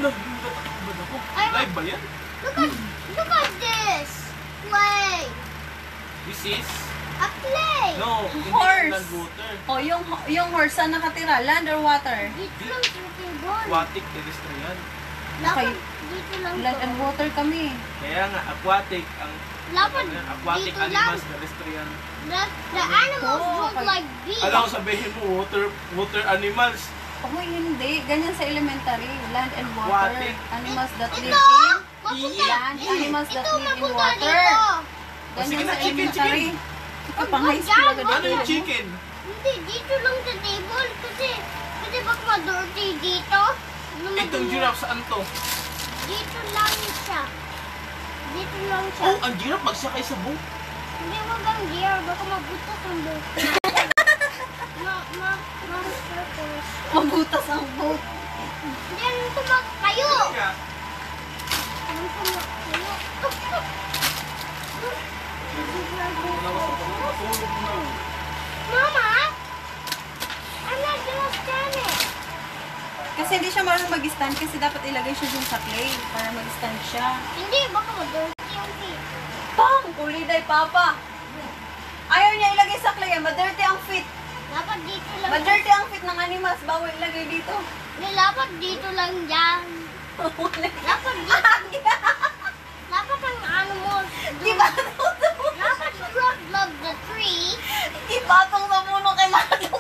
nagbatakabad ako. Ay, Live ba yan? Look at this. Play. This is? A play. No, hindi Horse. land water. Oh, yung horse saan nakatira? Land or water? Dito lang sa table. Aquatic, terrestrial. Dapat Okay. dito lang Land to. and water kami. Kaya nga, aquatic ang Dapat aquatic dito lang. animals, terrestrial. The animals Oh, look okay. like bees. Alam ko sabihin mo, water animals. Oh, hindi. Ganyan sa elementary. Land and water. Aquatic. Animals that live Ito! in. Mapunta. Land. Animals that Ito, live in mapunta water. dito. Ganyan Sige na, sa chicken, elementary. Wag Pang high dyan, school agad wag Ano yung dito. chicken? Hindi, dito lang sa table. Kasi baka ma-dirty dito. Itong giraffe saan to? Dito lang siya. Dito lang siya. Oh, ang giraffe magsakay sa boat. Hindi, wag ang gear. Baka mabutas ang buhok. Ma-circles. Mabutas ang boat. Hindi, ano kayo? Kaya, Ano kayo? matulog na. Mama? I'm not gonna stand it. Kasi hindi siya marunong mag-stand kasi dapat ilagay siya dun sa clay para mag-stand siya. Hindi, baka ma-dirty yung feet. Pang! Kuliday, Papa! Ayaw niya ilagay sa clay. Madirty ang feet. Dapat dito lang. Madirty ang feet ng animals. Bawal ilagay dito. Hindi, dapat dito lang dyan. Dapat dito. Dapat ang animals. Di ba? Dapat frog love the tree. Ipatong sa puno kay Mato.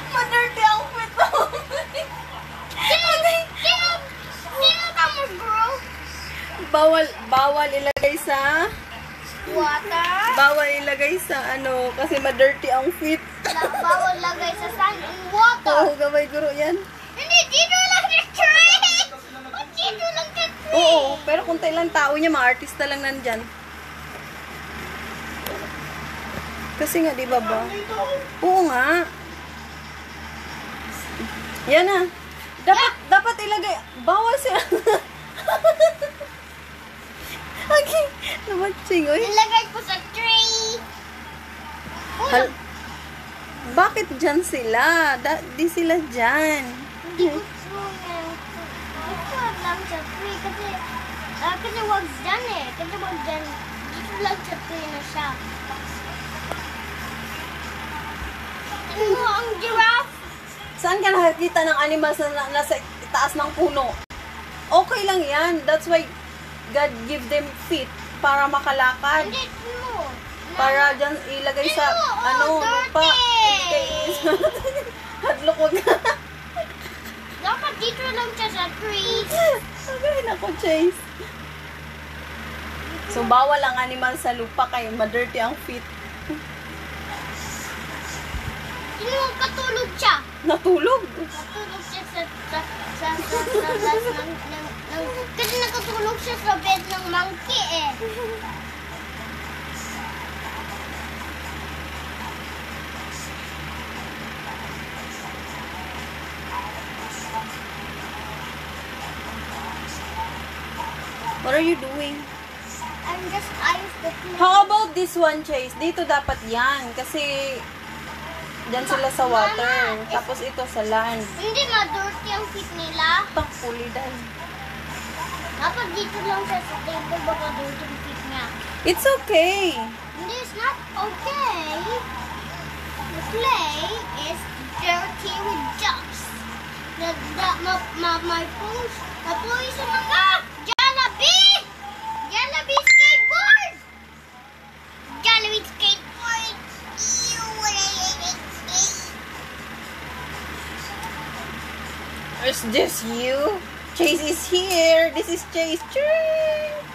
Madirty ang feet. Madirty ang feet. Sino ka mo, bro? Bawal ilagay sa Water. ano kasi madirty ang feet. Bawal lagay sa sand and water. Oo, gabay guro yan. Hindi, dito lang sa tree. Ba't dito lang sa tree? Oo, pero kung ilang tao niya, mga artista lang nandyan. Kasi nga, di ba ba? Oo nga. Yan na. Dapat ilagay. Bawal siya. Okay. Namatsing, oy. Ilagay ko sa tree. Bakit dyan sila? Di sila dyan. Hindi ko sure. Dito lang sa tree kasi wag dyan eh. Kasi wag dyan. Dito lang sa tree na siya. Tingnan mo ang giraffe. Saan ka nakakita ng animals na nasa taas ng puno? Okay lang yan. That's why God give them feet para makalakad. Hindi, tingnan mo. Para dyan ilagay sa Tingnan mo, lupa. dirty. Hadlok wag na. Dapat dito lang siya sa trees. Sagay na ko, Chase. So, bawal ang animal sa lupa kay madirty ang feet. Tingnan mo, katulog siya. Natulog. Natulog siya sa last ng kasi nakatulog siya sa bed ng monkey eh. What are you doing? I'm just eyes the plane. How about this one, Chase? Dito dapat yan. Kasi dyan sila sa water. Tapos ito sa land. Hindi ma-dirty ang feet nila. Pakuli dahil. Dapat dito lang siya sa table baka dirty ang feet niya. It's okay. Hindi, it's not okay. The play is dirty with ducks. My police sa mga Jollibee! Jollibee skateboard! Jollibee skateboard! Is this you? Chase is here. This is Chase. Chase!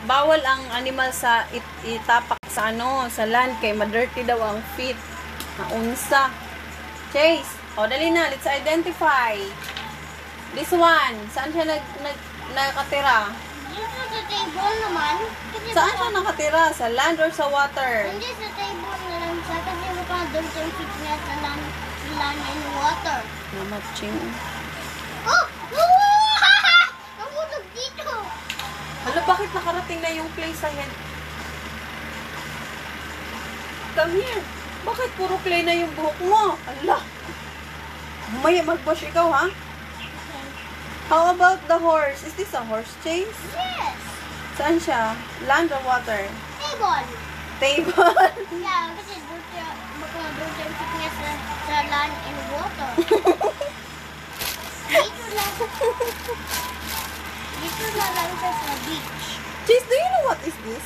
Bawal ang animal sa itapak sa sa land kay madirty daw ang feet. Na unsa. Chase, dali na, let's identify. This one, saan siya nakatira? Dito sa table naman. Kasi Saan siya nakatira? Sa land or sa water? Hindi sa table na lang siya kasi baka dirty ang feet niya sa land and water. Namatching. Oh! Nahulog dito! Hala, bakit nakarating na yung place sa head? Come here. Bakit puro clay na yung buhok mo? Ala. Mamaya mag-wash ikaw, ha? How about the horse? Is this a horse, Chase? Yes. Saan siya? Land or water? Table. Table. Yeah, kasi baka doon yung niya sa land and water. Dito na lang siya sa beach. Chase, do you know what is this?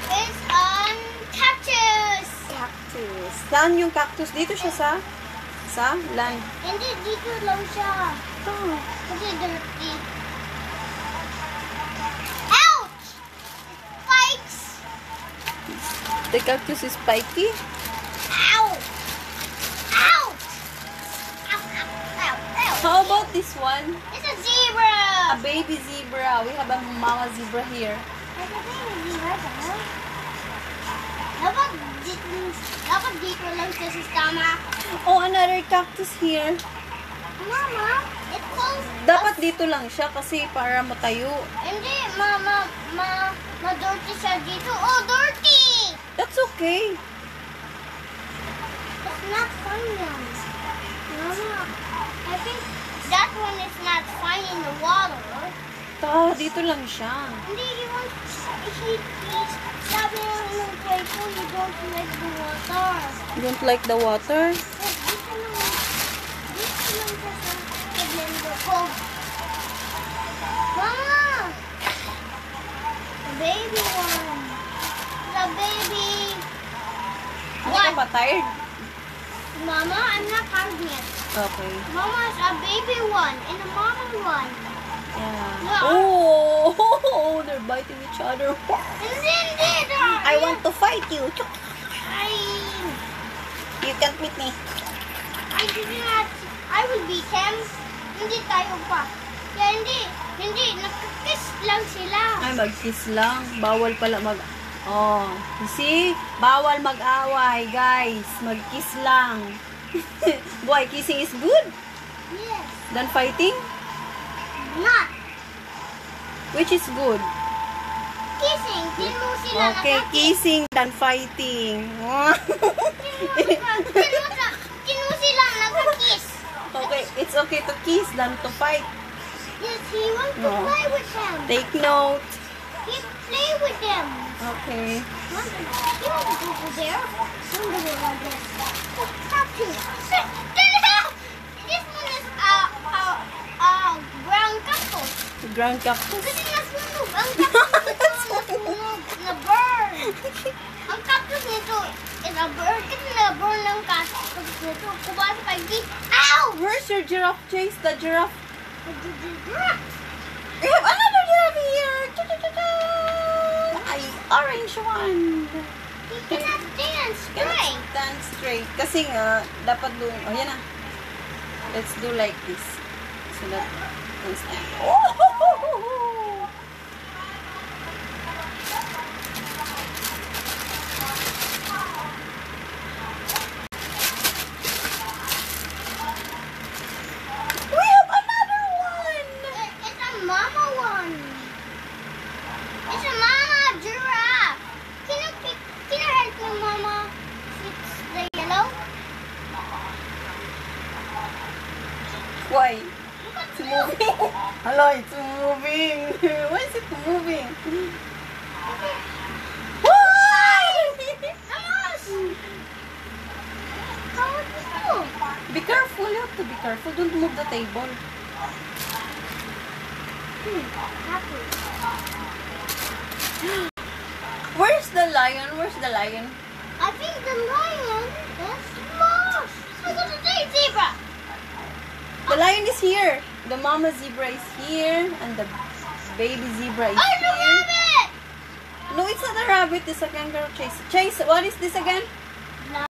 It's cactus. Cactus. Saan yung cactus? Dito siya sa land. Hindi, dito lang siya. Oh. Kasi dirty. Ouch! Spikes! The cactus is spiky. Ow! Ouch! Ow, ow, ow, ow. How about this one? It's a zebra! A baby zebra. We have a mama zebra here. It's a baby zebra, huh? Dapat dito lang siya sa stomach. Oh, another cactus here. Mama, it calls... Dapat dito lang siya kasi para matayo. Hindi, ma-dirty siya dito. Oh, dirty! That's okay. It's not fine now. Mama, I think that one is not fine in the water. Dito lang siya. Hindi, he's sabi ng kay ko, you don't like the water. You don't like the water? Dito lang siya sa blender ko. Mama! The baby one. The baby. Hindi ka ba tired? Mama, I'm not tired yet. Okay. Mama is a baby one and a mama one. Yeah. Yeah. Oh, they're biting each other. Hindi. I want to fight you. I You can't beat me. did not. I will beat him. Hindi tayo pa. Kaya hindi. Nakakiss lang sila. Ay, mag-kiss lang. Bawal pala Oh, you see? Bawal mag-away, guys. Mag-kiss lang. Boy, kissing is good Yes. than fighting? Not. Which is good? Kissing. Tino sila Okay, nakakiss. kissing than fighting. Tino sila nakakiss. Okay, it's okay to kiss than to fight. Yes, he wants to No. play with them. Take note. He play with them. Okay. He wants to go over there. Don't do it like this. Stop you. This one is brown cactus. The ground cactus. Kasi nasunog. Ang cactus nito nasunog. Na-burn. Ang cactus nito is a bird. Kasi na-burn ng cactus nito. Kubasa kay G. Ow! Where's your giraffe, Chase? The giraffe. We have another giraffe here. Cha-cha-cha-cha. Ay, orange one. He cannot dance Cannot straight. stand straight. Kasi nga, dapat doon. Oh, yan na. Let's do like this. So that can stand. Oh! We have another one. It's a mama one. It's a mama giraffe. Can you help me, mama? Fix the yellow? Why? Look at It's moving. Hello, it's moving. Why is it moving? Why? How would you do? Be careful. You have to be careful. Don't move the table. Happy. Where's the lion? Where's the lion? I think the lion is lost. Look at the zebra. The lion is here. The mama zebra is here. And the baby zebra is Oh, the here. rabbit! No, it's not a rabbit. It's a kangaroo. Chase. Chase, what is this again?